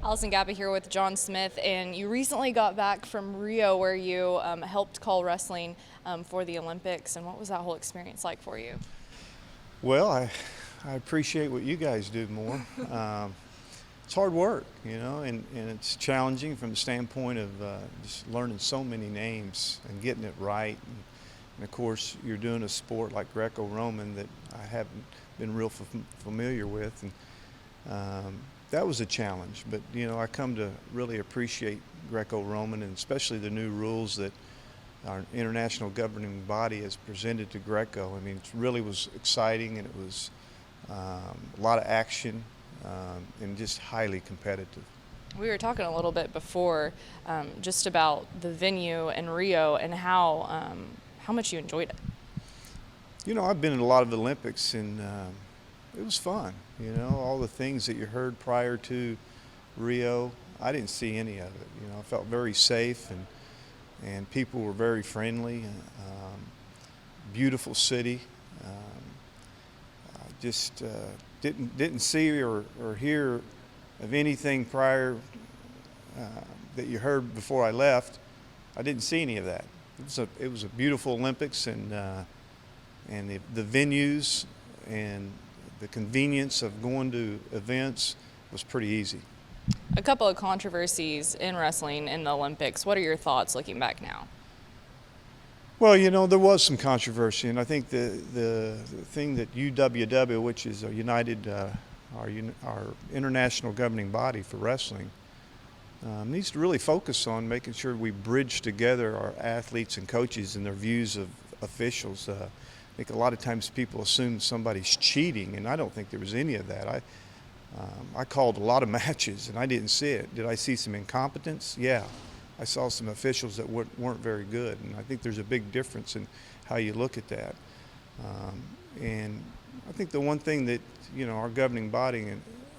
Allison Gappa here with John Smith, and you recently got back from Rio where you helped call wrestling for the Olympics. And what was that whole experience like for you? Well, I appreciate what you guys do more. It's hard work, and it's challenging from the standpoint of just learning so many names and getting it right. And of course, you're doing a sport like Greco-Roman that I haven't been real familiar with. And that was a challenge, but I come to really appreciate Greco-Roman, and especially the new rules that our international governing body has presented to Greco. I mean, it really was exciting, and it was a lot of action and just highly competitive. We were talking a little bit before just about the venue in Rio and how much you enjoyed it. I've been in a lot of Olympics, and it was fun. All the things that you heard prior to Rio, I didn't see any of it. I felt very safe, and people were very friendly. Beautiful city. I just didn't see or hear of anything prior that you heard before I left. I didn't see any of that. It was a beautiful Olympics, and the venues and the convenience of going to events was pretty easy. A couple of controversies in wrestling in the Olympics. What are your thoughts looking back now? Well, there was some controversy, and I think the thing that UWW, which is our international governing body for wrestling, needs to really focus on making sure we bridge together our athletes and coaches and their views of officials. I think a lot of times people assume somebody's cheating, and I don't think there was any of that. I called a lot of matches, and I didn't see it. Did I see some incompetence? Yeah. I saw some officials that weren't very good, and I think there's a big difference in how you look at that. And I think the one thing that our governing body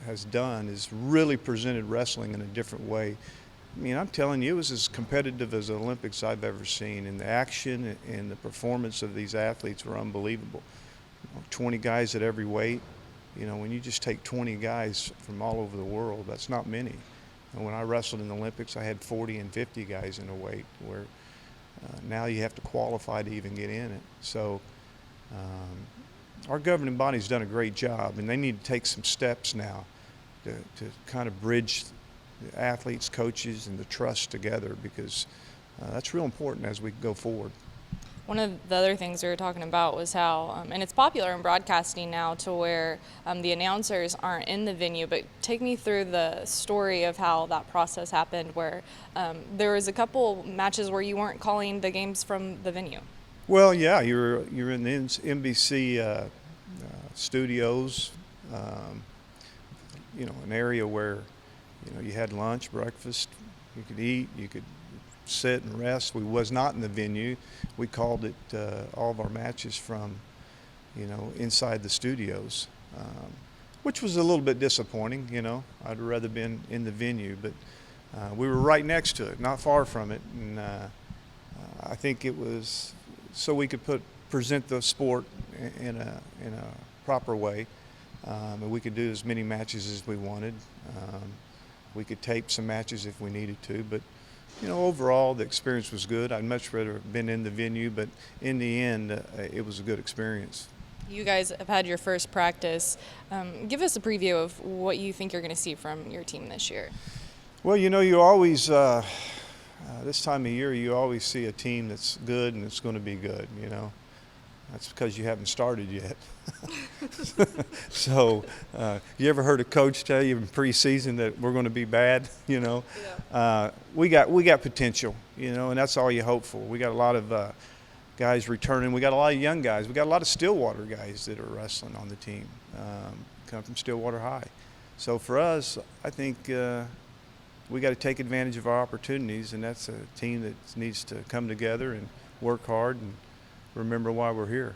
has done is really presented wrestling in a different way. I mean, I'm telling you, it was as competitive as the Olympics I've ever seen, and the action and the performance of these athletes were unbelievable. 20 guys at every weight. When you just take 20 guys from all over the world, that's not many. And when I wrestled in the Olympics, I had 40 and 50 guys in a weight where now you have to qualify to even get in it. So our governing body's done a great job, and they need to take some steps now to kind of bridge the athletes, coaches, and the trust together, because that's real important as we go forward. One of the other things we were talking about was how, and it's popular in broadcasting now to where the announcers aren't in the venue, but take me through the story of how that process happened, where there was a couple matches where you weren't calling the games from the venue. Well, yeah, you're in the NBC studios, an area where you had lunch, breakfast, you could eat, you could sit and rest. We was not in the venue. We called it all of our matches from, inside the studios, which was a little bit disappointing. I'd rather been in the venue, but we were right next to it, not far from it, and I think it was so we could present the sport in a proper way, and we could do as many matches as we wanted. We could tape some matches if we needed to, but overall the experience was good. I'd much rather have been in the venue, but in the end, it was a good experience. You guys have had your first practice. Give us a preview of what you think you're going to see from your team this year. Well, you always, this time of year, you always see a team that's good and it's going to be good, That's because you haven't started yet. So, you ever heard a coach tell you in preseason that we're going to be bad? Yeah. We got potential, and that's all you hope for. We got a lot of guys returning. We got a lot of young guys. We got a lot of Stillwater guys that are wrestling on the team, come from Stillwater High. So for us, I think we got to take advantage of our opportunities, and that's a team that needs to come together and work hard and remember why we're here.